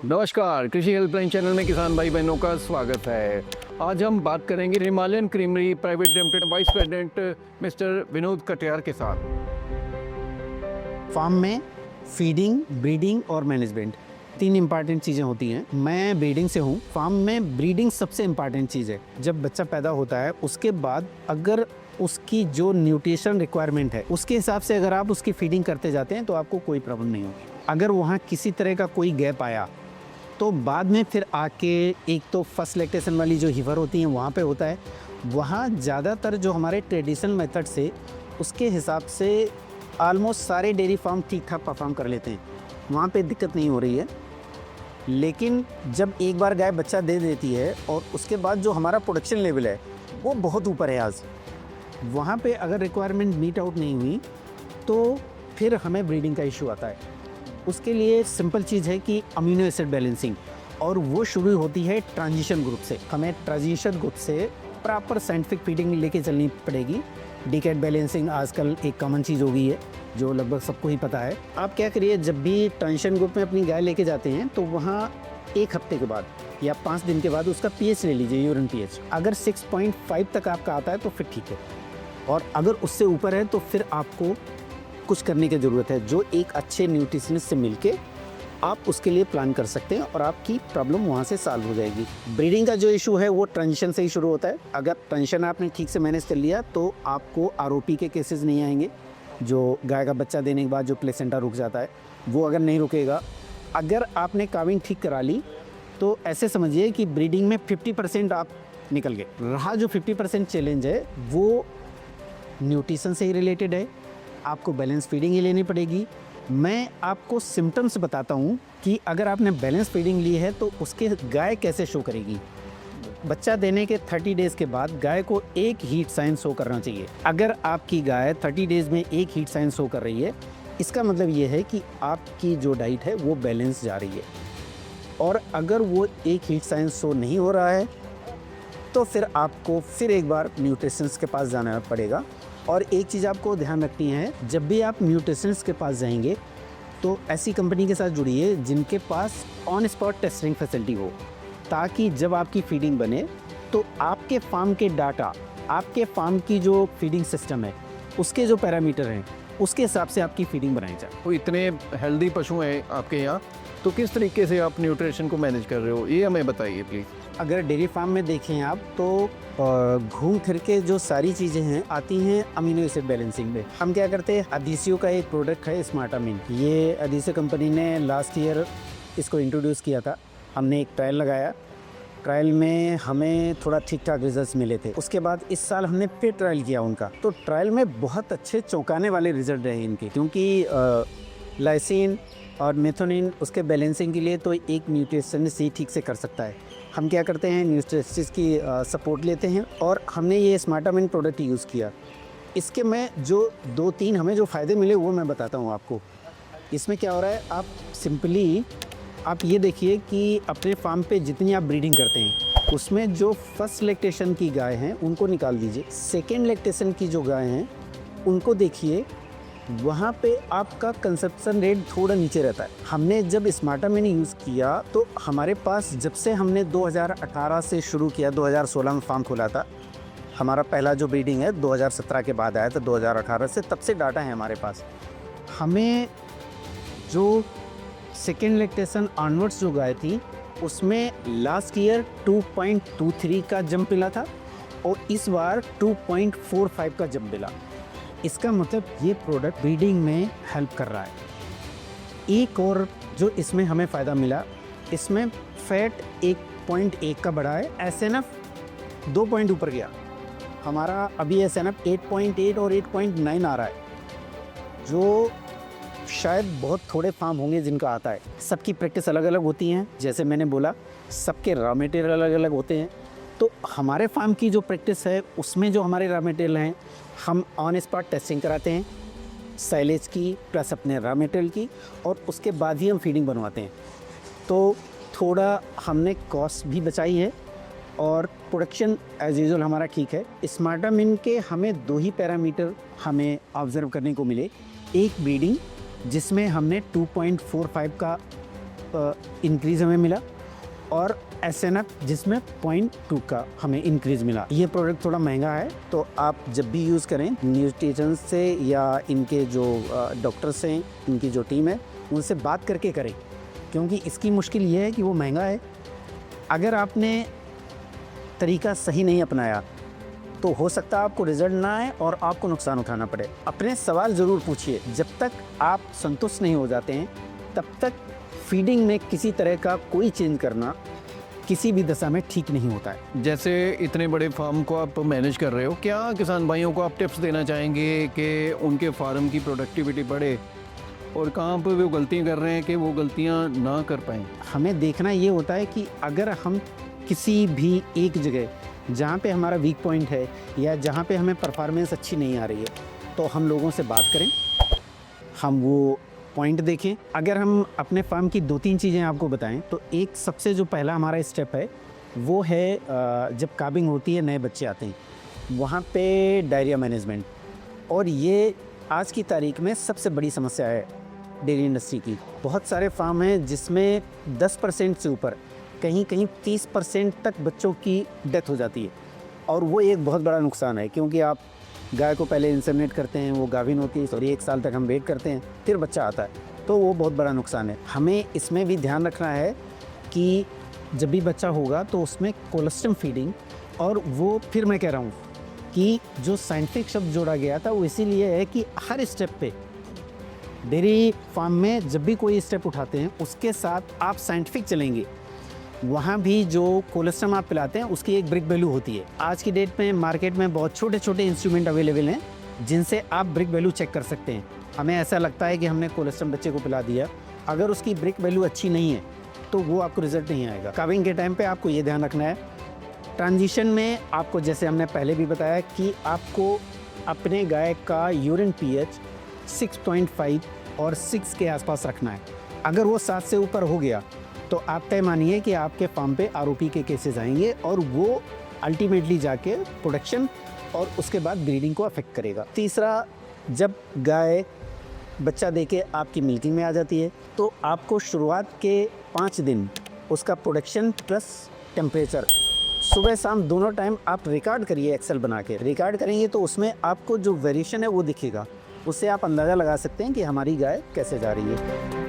नमस्कार, कृषि helpline channel में किसान भाई बहनों का स्वागत है। आज हम बात करेंगे Himalayan creamery private limited vice president mister Vinod Katiyar के साथ। फार्म में फीडिंग, ब्रीडिंग और मैनेजमेंट तीन इंपॉर्टेंट चीज़ें होती हैं। मैं ब्रीडिंग से हूँ। फार्म में ब्रीडिंग सबसे इम्पॉर्टेंट चीज़ है। जब बच्चा पैदा होता है उसके बाद अगर उसकी जो न्यूट्रिशन रिक्वायरमेंट है उसके हिसाब से अगर आप उसकी फीडिंग करते जाते हैं तो आपको कोई प्रॉब्लम नहीं होगी। अगर वहाँ किसी तरह का कोई गैप आया तो बाद में फिर आके एक तो फर्स्ट लैक्टेशन वाली जो हीवर होती हैं वहाँ पे होता है। वहाँ ज़्यादातर जो हमारे ट्रेडिशनल मेथड से उसके हिसाब से ऑलमोस्ट सारे डेयरी फार्म ठीक ठाक परफॉर्म कर लेते हैं, वहाँ पे दिक्कत नहीं हो रही है। लेकिन जब एक बार गाय बच्चा दे देती है और उसके बाद जो हमारा प्रोडक्शन लेवल है वो बहुत ऊपर है आज, वहाँ पे अगर रिक्वायरमेंट मीट आउट नहीं हुई तो फिर हमें ब्रीडिंग का इशू आता है। उसके लिए सिंपल चीज़ है कि अमीनो एसिड बैलेंसिंग, और वो शुरू होती है ट्रांजिशन ग्रुप से। हमें ट्रांजिशन ग्रुप से प्रॉपर साइंटिफिक फीडिंग लेके चलनी पड़ेगी। डीकेट बैलेंसिंग आजकल एक कॉमन चीज़ हो गई है जो लगभग सबको ही पता है। आप क्या करिए, जब भी ट्रांजिशन ग्रुप में अपनी गाय लेके जाते हैं तो वहाँ एक हफ्ते के बाद या 5 दिन के बाद उसका पीएच ले लीजिए, यूरिन पीएच। अगर 6.5 तक आपका आता है तो फिर ठीक है, और अगर उससे ऊपर है तो फिर आपको कुछ करने की ज़रूरत है, जो एक अच्छे न्यूट्रिशनिस्ट से मिलके आप उसके लिए प्लान कर सकते हैं और आपकी प्रॉब्लम वहाँ से सॉल्व हो जाएगी। ब्रीडिंग का जो इशू है वो ट्रांजिशन से ही शुरू होता है। अगर ट्रांजिशन आपने ठीक से मैनेज कर लिया तो आपको आरओपी के केसेस नहीं आएंगे। जो गाय का बच्चा देने के बाद जो प्लेसेंटा रुक जाता है वो अगर नहीं रुकेगा। अगर आपने काविंग ठीक करा ली तो ऐसे समझिए कि ब्रीडिंग में 50% आप निकल गए। रहा जो 50% चैलेंज है वो न्यूट्रिशन से ही रिलेटेड है। आपको बैलेंस फीडिंग ही लेनी पड़ेगी। मैं आपको सिम्टम्स बताता हूँ कि अगर आपने बैलेंस फीडिंग ली है तो उसके गाय कैसे शो करेगी। बच्चा देने के 30 डेज़ के बाद गाय को एक हीट साइन शो करना चाहिए। अगर आपकी गाय 30 डेज़ में एक हीट साइन शो कर रही है, इसका मतलब ये है कि आपकी जो डाइट है वो बैलेंस जा रही है। और अगर वो एक हीट साइन शो नहीं हो रहा है तो फिर आपको फिर एक बार न्यूट्रिशनिस्ट के पास जाना पड़ेगा। और एक चीज़ आपको ध्यान रखनी है, जब भी आप न्यूट्रिशनिस्ट के पास जाएंगे तो ऐसी कंपनी के साथ जुड़िए जिनके pass on spot testing facility हो, ताकि जब आपकी फीडिंग बने तो आपके फार्म के डाटा, आपके फार्म की जो फीडिंग सिस्टम है उसके जो पैरामीटर हैं उसके हिसाब से आपकी फीडिंग बनाई जाए। तो इतने हेल्दी पशु हैं आपके यहाँ, तो किस तरीके से आप न्यूट्रिशन को मैनेज कर रहे हो, ये हमें बताइए प्लीज़। अगर डेयरी फार्म में देखें आप तो घूम फिर के जो सारी चीज़ें हैं आती हैं अमीनो एसिड बैलेंसिंग में। हम क्या करते हैं, अदीसियो का एक प्रोडक्ट है स्मार्टामिन। ये अदीसियो कंपनी ने लास्ट ईयर इसको इंट्रोड्यूस किया था। हमने एक ट्रायल लगाया, ट्रायल में हमें थोड़ा ठीक ठाक रिजल्ट्स मिले थे। उसके बाद इस साल हमने फिर ट्रायल किया उनका, तो ट्रायल में बहुत अच्छे चौंकाने वाले रिजल्ट रहे इनके, क्योंकि लाइसिन और मेथोनिन उसके बैलेंसिंग के लिए तो एक न्यूट्रिशनिस्ट ही ठीक से कर सकता है। हम क्या करते हैं, न्यूट्रिशनिस्ट की सपोर्ट लेते हैं और हमने ये स्मार्टामिन प्रोडक्ट यूज़ किया। इसके में जो 2-3 हमें जो फ़ायदे मिले वो मैं बताता हूँ आपको। इसमें क्या हो रहा है, आप सिंपली आप ये देखिए कि अपने फार्म पे जितनी आप ब्रीडिंग करते हैं उसमें जो फर्स्ट लैक्टेशन की गाय हैं उनको निकाल दीजिए। सेकेंड लैक्टेशन की जो गाय हैं उनको देखिए, वहाँ पे आपका कंजप्शन रेट थोड़ा नीचे रहता है। हमने जब स्मार्टामिन यूज़ किया तो हमारे पास, जब से हमने 2018 से शुरू किया, 2016 में फार्म खोला था, हमारा पहला जो ब्रीडिंग है 2017 के बाद आया था, 2018 से तब से डाटा है हमारे पास। हमें जो सेकेंड लैक्टेशन ऑनवर्ड्स जो गाय थी उसमें लास्ट ईयर 2.23 का जंप मिला था और इस बार 2.45 का जंप मिला। इसका मतलब ये प्रोडक्ट ब्रीडिंग में हेल्प कर रहा है। एक और जो इसमें हमें फ़ायदा मिला, इसमें फैट 1.1 का बढ़ा है, एसएनएफ 2 पॉइंट ऊपर गया। हमारा अभी एसएनएफ 8.8 और 8.9 आ रहा है, जो शायद बहुत थोड़े फार्म होंगे जिनका आता है। सबकी प्रैक्टिस अलग अलग होती हैं, जैसे मैंने बोला सबके रॉ मटेरियल अलग अलग होते हैं। तो हमारे फार्म की जो प्रैक्टिस है उसमें जो हमारे रॉ मटेरियल हैं हम ऑन स्पॉट टेस्टिंग कराते हैं, साइलेज की प्लस अपने रॉ मटेरियल की, और उसके बाद ही हम फीडिंग बनवाते हैं। तो थोड़ा हमने कॉस्ट भी बचाई है और प्रोडक्शन एज यूजुअल हमारा ठीक है। स्मार्टामिन के हमें 2 ही पैरामीटर हमें ऑब्जर्व करने को मिले। एक ब्रीडिंग जिसमें हमने 2.45 का इंक्रीज़ हमें मिला, और SNF जिसमें 0.2 का हमें इंक्रीज़ मिला। ये प्रोडक्ट थोड़ा महंगा है, तो आप जब भी यूज़ करें न्यूट्रिशन से या इनके जो डॉक्टर्स हैं, इनकी जो टीम है, उनसे बात करके करें, क्योंकि इसकी मुश्किल ये है कि वो महंगा है। अगर आपने तरीका सही नहीं अपनाया तो हो सकता है आपको रिजल्ट ना आए और आपको नुकसान उठाना पड़े। अपने सवाल ज़रूर पूछिए। जब तक आप संतुष्ट नहीं हो जाते हैं तब तक फीडिंग में किसी तरह का कोई चेंज करना किसी भी दशा में ठीक नहीं होता है। जैसे इतने बड़े फार्म को आप मैनेज कर रहे हो, क्या किसान भाइयों को आप टिप्स देना चाहेंगे कि उनके फार्म की प्रोडक्टिविटी बढ़े और कहाँ पर वो गलतियाँ कर रहे हैं कि वो गलतियाँ ना कर पाएँ? हमें देखना ये होता है कि अगर हम किसी भी एक जगह जहाँ पे हमारा वीक पॉइंट है या जहाँ पे हमें परफॉर्मेंस अच्छी नहीं आ रही है, तो हम लोगों से बात करें, हम वो पॉइंट देखें। अगर हम अपने फार्म की 2-3 चीज़ें आपको बताएं, तो एक सबसे जो पहला हमारा स्टेप है वो है जब काबिंग होती है, नए बच्चे आते हैं, वहाँ पे डायरिया मैनेजमेंट। और ये आज की तारीख में सबसे बड़ी समस्या है डेयरी इंडस्ट्री की। बहुत सारे फार्म हैं जिसमें 10% से ऊपर, कहीं कहीं 30% तक बच्चों की डेथ हो जाती है, और वो एक बहुत बड़ा नुकसान है, क्योंकि आप गाय को पहले इंसेमिनेट करते हैं, वो गाभिन होती है, और 1 साल तक हम वेट करते हैं, फिर बच्चा आता है, तो वो बहुत बड़ा नुकसान है। हमें इसमें भी ध्यान रखना है कि जब भी बच्चा होगा तो उसमें कोलेस्ट्रम फीडिंग, और वो फिर मैं कह रहा हूँ कि जो साइंटिफिक शब्द जोड़ा गया था वो इसीलिए है कि हर स्टेप पे डेयरी फार्म में जब भी कोई स्टेप उठाते हैं उसके साथ आप साइंटिफिक चलेंगे, वहाँ भी जो कोलेस्ट्रम आप पिलाते हैं उसकी एक ब्रिक वैल्यू होती है। आज की डेट में मार्केट में बहुत छोटे छोटे इंस्ट्रूमेंट अवेलेबल हैं जिनसे आप ब्रिक वैल्यू चेक कर सकते हैं। हमें ऐसा लगता है कि हमने कोलेस्ट्रम बच्चे को पिला दिया, अगर उसकी ब्रिक वैल्यू अच्छी नहीं है तो वो आपको रिजल्ट नहीं आएगा। काविंग के टाइम पे आपको ये ध्यान रखना है। ट्रांजिशन में आपको, जैसे हमने पहले भी बताया, कि आपको अपने गाय का यूरिन पीएच 6.5 और 6 के आसपास रखना है। अगर वो 7 से ऊपर हो गया तो आप तय मानिए कि आपके फार्म पे आरओपी के केसेस आएंगे, और वो अल्टीमेटली जाके प्रोडक्शन और उसके बाद ब्रीडिंग को अफेक्ट करेगा। तीसरा, जब गाय बच्चा देके आपकी मिल्किंग में आ जाती है तो आपको शुरुआत के 5 दिन उसका प्रोडक्शन प्लस टेम्परेचर सुबह शाम दोनों टाइम आप रिकॉर्ड करिए। एक्सेल बना के रिकॉर्ड करेंगे तो उसमें आपको जो वेरिएशन है वो दिखेगा, उससे आप अंदाज़ा लगा सकते हैं कि हमारी गाय कैसे जा रही है।